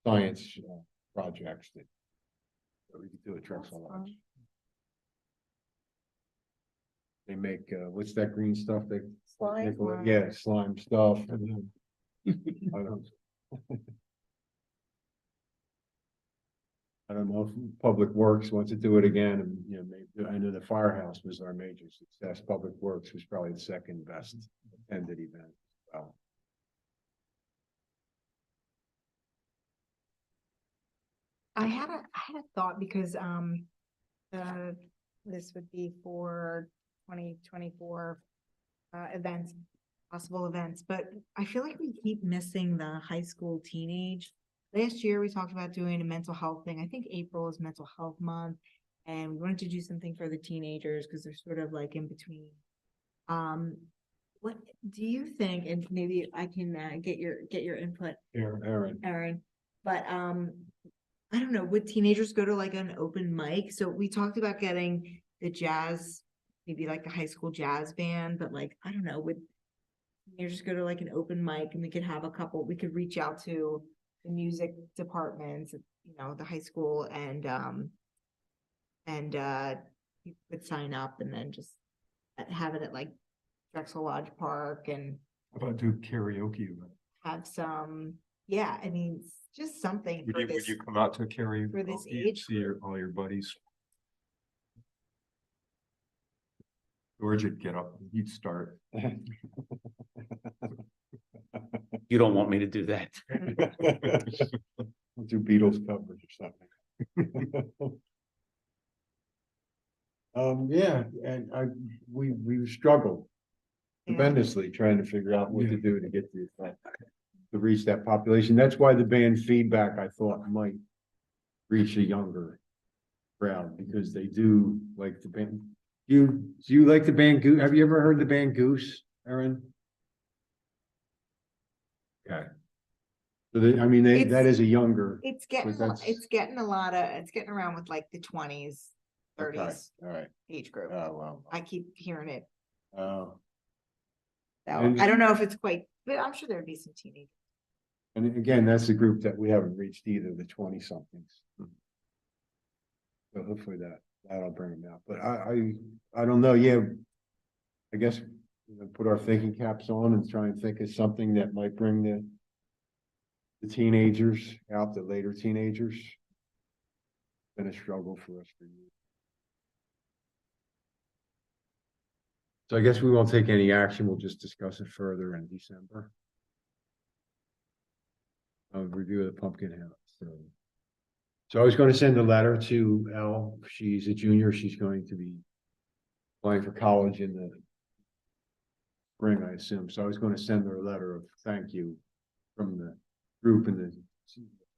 science projects that we could do at Drexel Lodge. They make, what's that green stuff they? Slime? Yeah, slime stuff. I don't. I don't know if Public Works wants to do it again, and, maybe, I know the firehouse was our major success. Public Works was probably the second best attended event. Wow. I had a thought because, this would be for 2024 events, possible events, but I feel like we keep missing the high school teenage. Last year, we talked about doing a mental health thing. I think April is mental health month. And we wanted to do something for the teenagers because they're sort of like in between. What do you think? And maybe I can get your input, Aaron. But I don't know, would teenagers go to like an open mic? So we talked about getting the jazz, maybe like the high school jazz band, but like, I don't know, would teenagers go to like an open mic and we could have we could reach out to the music departments, the high school and you could sign up and then just have it at like Drexel Lodge Park and How about do karaoke? have some, I mean, just something for Would this. you come out to karaoke? for this and age See all your buddies? George would get up, and he'd start. You don't want me to do that. We'll do Beatles covers or something. Yeah, and we struggled tremendously trying to figure out what to do to get to reach that population. That's why the band feedback, I thought, might reach a younger crowd, because they do like the band. Do you like the band Goose? Have you ever heard the band Goose, Aaron? Okay. So that is a younger. It's getting around with like the 20s, 30s Okay, all right. age group. Oh, well. I keep hearing it. Oh. So And- I don't know if it's quite, but I'm sure there'd be some teenagers. And again, that's the group that we haven't reached either, the 20-somethings. So hopefully that'll bring them out, but I don't know, I guess put our thinking caps on and try and think of something that might bring the teenagers out, the later teenagers. Been a struggle for us for years. So I guess we won't take any action, we'll just discuss it further in December. Review of the pumpkin house, so I was going to send a letter to Elle. She's a junior. She's going to be applying for college in the spring, I assume. So I was going to send her a letter of thank you from the group and the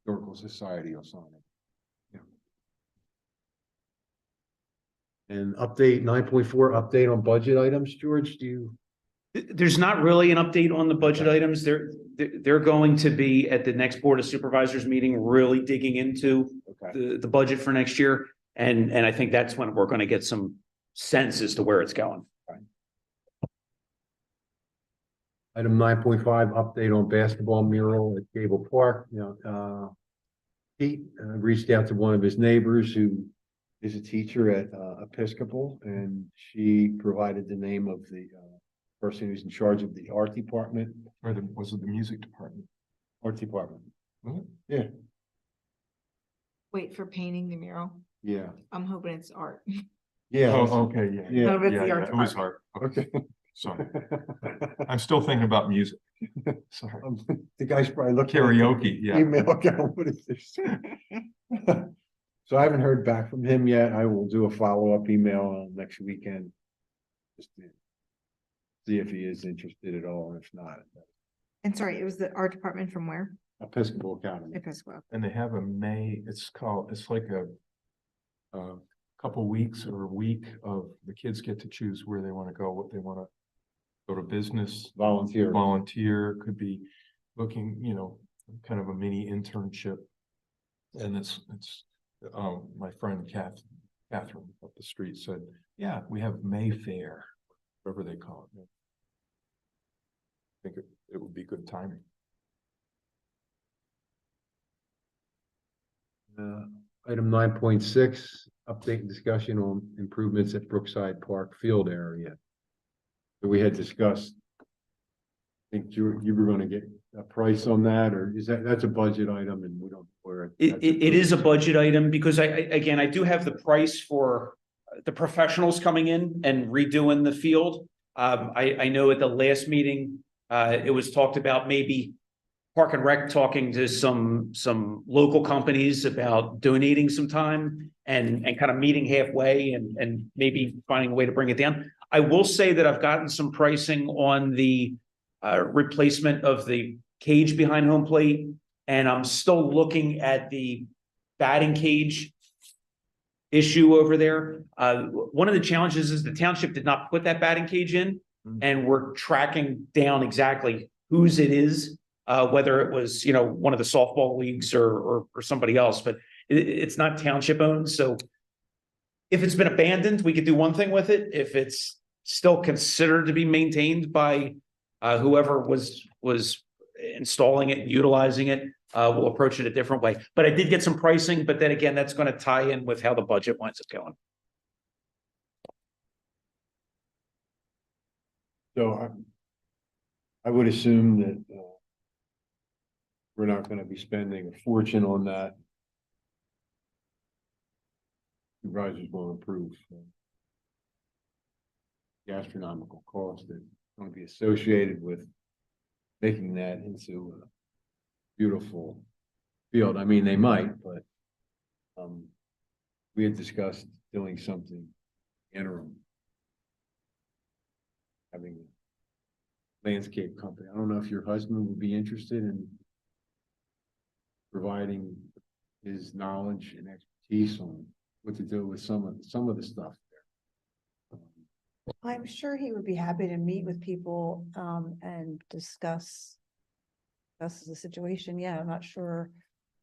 Historical Society will sign it. Yeah. And update 9.4 update on budget items, George, do you? There's not really an update on the budget Okay. items. They're going to be at the next Board of Supervisors meeting, really digging into Okay. the budget for next year. And I think that's when we're going to get some sense as to where it's going. Item 9.5, update on basketball mural at Gable Park. Pete reached out to one of his neighbors who is a teacher at Episcopal, and she provided the name of the person who's in charge of the art department. Was it the music department? Art department. Wait for painting the mural. Yeah, I'm hoping it's art. yeah. Oh, okay, yeah. Yeah. Hope it's Yeah, the yeah, art it was department. hard. Okay, Okay. sorry. I'm still thinking about music. Sorry. The guy's probably looking. at the Karaoke, yeah. Email account, what is this? So I haven't heard back from him yet. I will do a follow-up email next weekend. Just to see if he is interested at all, and if not, And sorry, it was the art department from where? Episcopal Academy. Episcopal. And they have a May, it's like a couple weeks or a week of the kids get to choose where they want to go, what they want to go to business, Volunteer. volunteer, could be looking, kind of a mini internship. And it's, my friend Catherine up the street said, yeah, we have Mayfair, whatever they call it. I think it would be good timing. Item 9.6, update and discussion on improvements at Brookside Park field area. So we had discussed. I think you were gonna get a price on that, or that's a budget item and we don't, where. It is a budget item because again, I do have the price for the professionals coming in and redoing the field. I know at the last meeting, it was talked about maybe Park and Rec talking to some local companies about donating some time and kind of meeting halfway and maybe finding a way to bring it down. I will say that I've gotten some pricing on the replacement of the cage behind home plate, and I'm still looking at the batting cage issue over there. One of the challenges is the township did not put that batting cage in, and we're tracking down exactly whose it is, whether it was, one of the softball leagues or somebody else, but it's not township owned. So if it's been abandoned, we could do one thing with it. If it's still considered to be maintained by whoever was installing it and utilizing it, we'll approach it a different way. But I did get some pricing, but then again, that's going to tie in with how the budget winds up going. So I would assume that we're not gonna be spending a fortune on that. Supervisors will approve. The astronomical cost that's going to be associated with making that into a beautiful field. I mean, they might, but we had discussed doing something interim. Having a landscape company. I don't know if your husband would be interested in providing his knowledge and expertise on what to do with some of the stuff there. I'm sure he would be happy to meet with people and discuss the situation. Yeah, I'm not sure.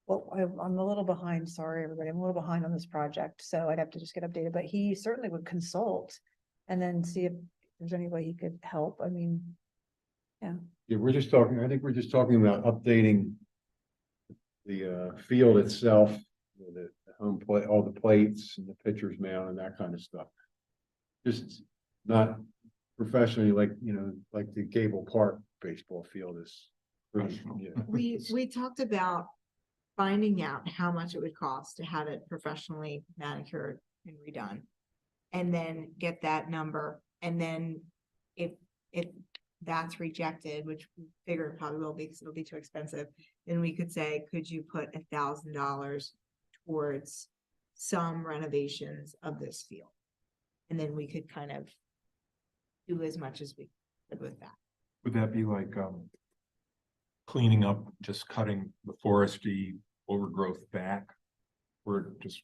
Well, I'm a little behind. Sorry, everybody. I'm a little behind on this project, so I'd have to just get updated. But he certainly would consult and then see if there's any way he could help. I mean, yeah. Yeah, we're just talking, I think we're just talking about updating the field itself, the home plate, all the plates and the pitcher's mound and that kind of stuff. Just not professionally like the Gable Park baseball field is. Yeah. We talked about finding out how much it would cost to have it professionally manicured and redone. And then get that number. And then if that's rejected, which we figure it probably will be because it'll be too expensive, then we could say, could you put $1,000 towards some renovations of this field? And then we could kind of do as much as we could with that. Would that be like cleaning up, just cutting the foresty overgrowth back? Or just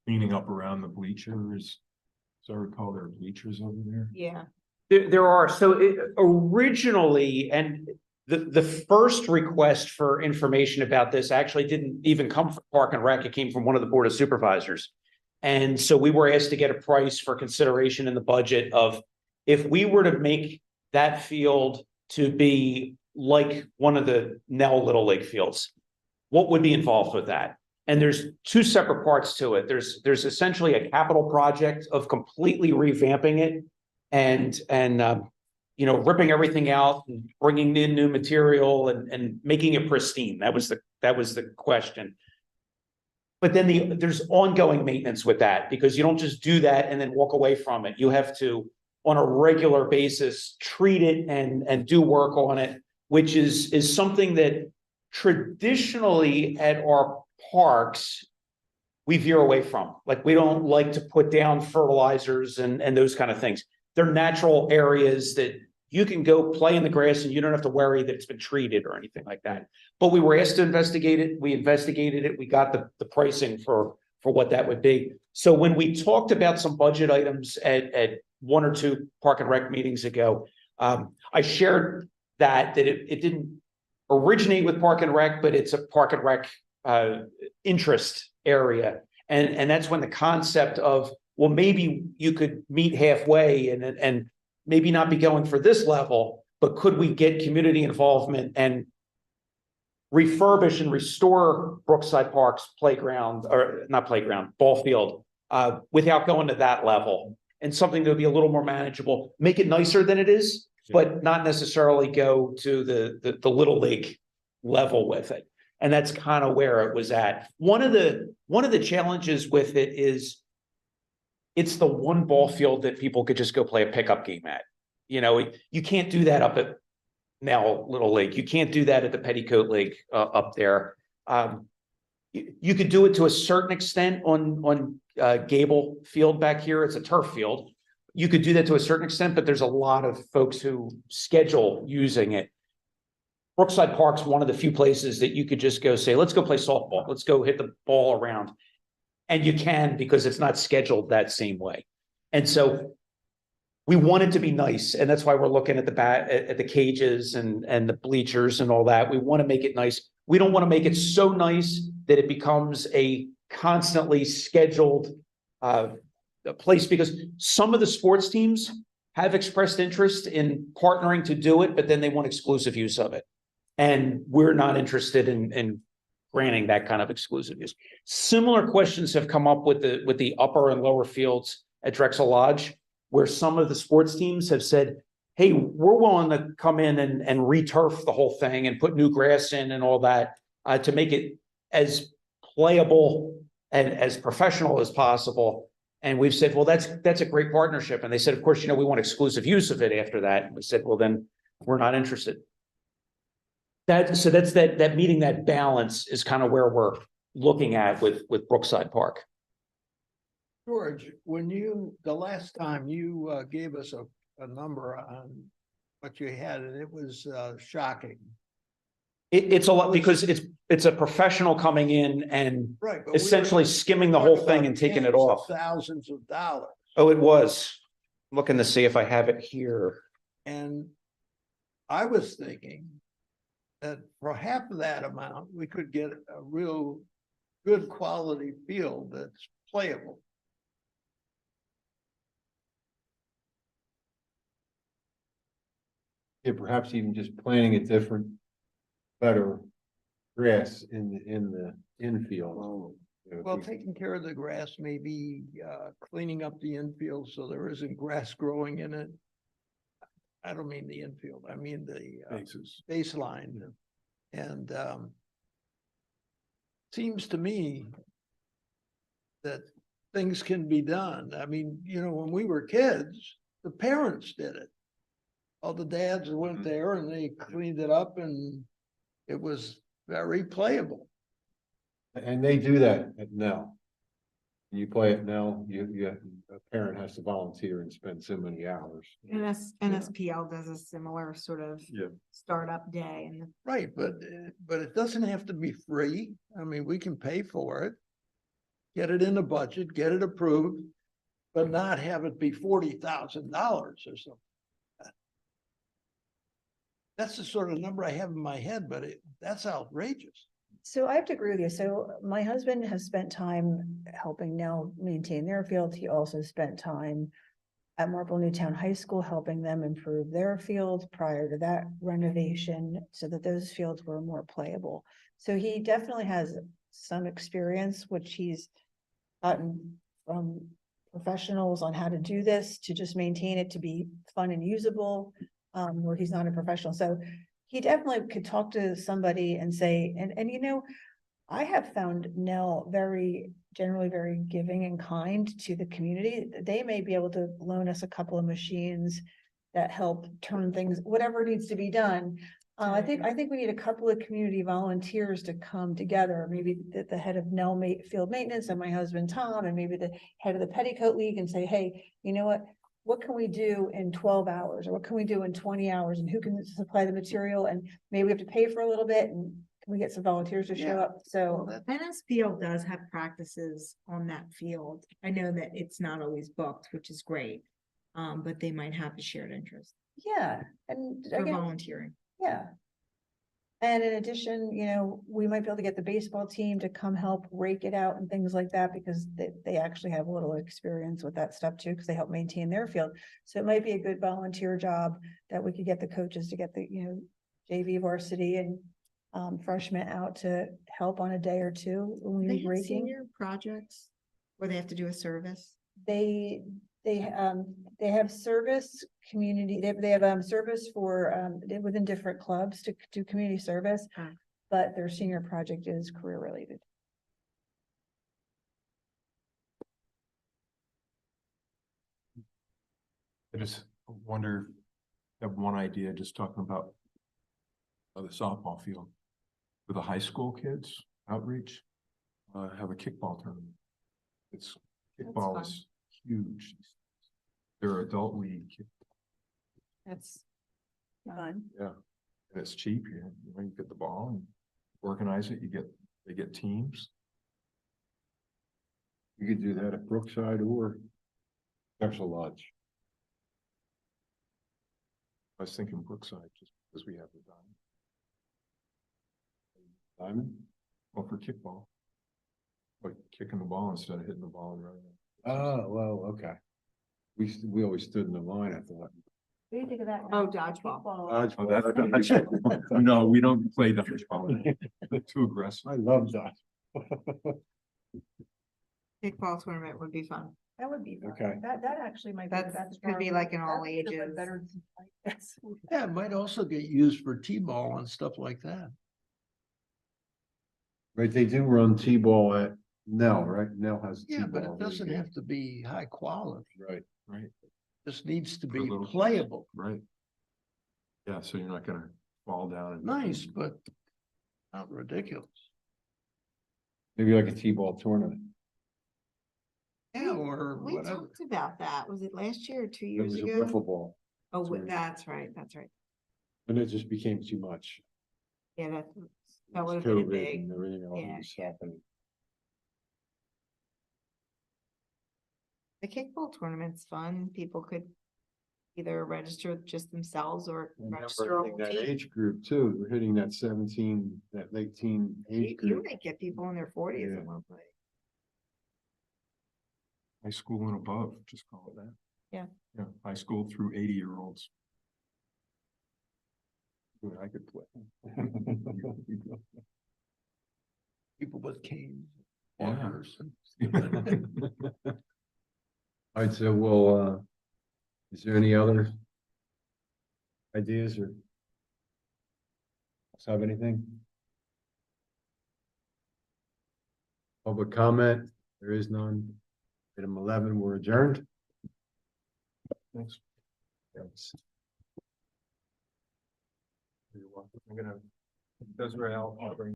cleaning up around the bleachers? As I recall, there are bleachers over there. Yeah. There are. So originally, and the first request for information about this actually didn't even come from Park and Rec. It came from one of the Board of Supervisors. And so we were asked to get a price for consideration in the budget of if we were to make that field to be like one of the Nell Little League fields, what would be involved with that? And there's two separate parts to it. There's essentially a capital project of completely revamping it and ripping everything out and bringing in new material and making it pristine. That was the question. But then there's ongoing maintenance with that, because you don't just do that and then walk away from it. You have to, on a regular basis, treat it and do work on it, which is something that traditionally at our parks, we veer away from. Like, we don't like to put down fertilizers and those kind of things. They're natural areas that you can go play in the grass and you don't have to worry that it's been treated or anything like that. But we were asked to investigate it. We investigated it. We got the pricing for what that would be. So when we talked about some budget items at one or two Park and Rec meetings ago, I shared that it didn't originate with Park and Rec, but it's a Park and Rec interest area. And that's when the concept of, well, maybe you could meet halfway and maybe not be going for this level, but could we get community involvement and refurbish and restore Brookside Park's playground, or not playground, ball field, without going to that level, and something that would be a little more manageable, make it nicer than it is, but not necessarily go to the little league level with it. And that's kind of where it was at. One of the challenges with it is it's the one ball field that people could just go play a pickup game at. You can't do that up at now Little League. You can't do that at the Petticoat League up there. You could do it to a certain extent on Gable Field back here. It's a turf field. You could do that to a certain extent, but there's a lot of folks who schedule using it. Brookside Park's one of the few places that you could just go say, let's go play softball. Let's go hit the ball around. And you can, because it's not scheduled that same way. And so we want it to be nice. And that's why we're looking at the cages and the bleachers and all that. We want to make it nice. We don't want to make it so nice that it becomes a constantly scheduled place, because some of the sports teams have expressed interest in partnering to do it, but then they want exclusive use of it. And we're not interested in granting that kind of exclusive use. Similar questions have come up with the upper and lower fields at Drexel Lodge, where some of the sports teams have said, hey, we're willing to come in and re-turf the whole thing and put new grass in and all that to make it as playable and as professional as possible. And we've said, well, that's a great partnership. And they said, of course, we want exclusive use of it after that. And we said, well, then we're not interested. So that's that meeting that balance is kind of where we're looking at with Brookside Park. George, the last time you gave us a number on what you had, and it was shocking. It's a lot, because it's a professional coming in and Right, but essentially skimming the whole thing and taking it off. Thousands of dollars. Oh, it was. I'm looking to see if I have it here. And I was thinking that for half of that amount, we could get a real good quality field that's playable. Yeah, perhaps even just planting a different, better grass in the infield. Well, taking care of the grass, maybe cleaning up the infield so there isn't grass growing in it. I don't mean the infield, I mean the baseline. And seems to me that things can be done. I mean, when we were kids, the parents did it. All the dads went there and they cleaned it up, and it was very playable. And they do that at Nell. You play at Nell, a parent has to volunteer and spend so many hours. NSPL does a similar sort of startup day. Right, but it doesn't have to be free. I mean, we can pay for it, get it in the budget, get it approved, but not have it be $40,000 or something. That's the sort of number I have in my head, but that's outrageous. So I have to agree with you. So my husband has spent time helping now maintain their fields. He also spent time at Marple Newtown High School, helping them improve their fields prior to that renovation so that those fields were more playable. So he definitely has some experience, which he's gotten from professionals on how to do this, to just maintain it to be fun and usable. where he's not a professional, so he definitely could talk to somebody and say, and you know, I have found Nell generally very giving and kind to the community. They may be able to loan us a couple of machines that help turn things, whatever needs to be done. I think we need a couple of community volunteers to come together, maybe the head of Field Maintenance and my husband Tom, and maybe the head of the Petticoat League, and say, hey, you know what can we do in 12 hours, or what can we do in 20 hours, and who can supply the material, and maybe we have to pay for a little bit, and can we get some volunteers to show Yeah. up? So Venice Field does have practices on that field. I know that it's not always booked, which is great. But they might have a shared interest yeah, and for again, volunteering. yeah. And in addition, you know, we might be able to get the baseball team to come help rake it out and things like that, because they actually have a little experience with that stuff too, because they help maintain their field. So it might be a good volunteer job that we could get the coaches to get the, you know, JV varsity and freshmen out to help on a day or two when we They need have raking. senior projects where they have to do a service. They have service community, they have service for within different clubs to do community service, Ah. but their senior project is career related. I just wonder, I have one idea, just talking about the softball field for the high school kids outreach, have a kickball tournament. It's kickball fun. is huge. They're adult league, That's fun. yeah, and it's cheap. You get the ball and organize it. They get teams. You could do that at Brookside or Central Lodge. I was thinking Brookside, just because we have the diamond. Diamond? Well, for kickball. Like kicking the ball instead of hitting the ball and running. Oh, well, okay. We always stood in the line, I thought. What do you think of that? Oh, dodgeball. Dodgeball. No, we don't play dodgeball. They're too aggressive. I love that. Kickball tournament would be fun. That would be fun. Okay. That actually might be. That's- could be like in all ages. Yes. Yeah, it might also get used for T-ball and stuff like that. Right, they do run T-ball at Nell, right? Nell has. Yeah, but T-ball it doesn't league. have to be high quality. Right. Right, Just needs to For a be little- playable. right. Yeah, so you're not gonna fall down and. Nice, but not ridiculous. Maybe like a T-ball tournament. Yeah, or We whatever. talked about that. Was it last year or 2 It years was a ago? wiffle ball, Oh, tournament. that's right. That's right. and it just became too much. Yeah, that would have With been COVID big. and everything else Yeah, was yeah. happening. The kickball tournament's fun. People could either register just themselves or And now register we're a hitting whole that team. age group too. We're hitting that 17, that late teen age You group. might get people in their 40s Yeah. that want to play. High school and above, just call it that. Yeah. Yeah, high school through 80-year-olds. Good, I could play. People with canes. Yeah. walkers. All right, so we'll, is there any other ideas or have anything? Public comment, there is none. Item 11, we're adjourned. Thanks. Thanks. You're welcome. I'm gonna, Desiree, I'll bring.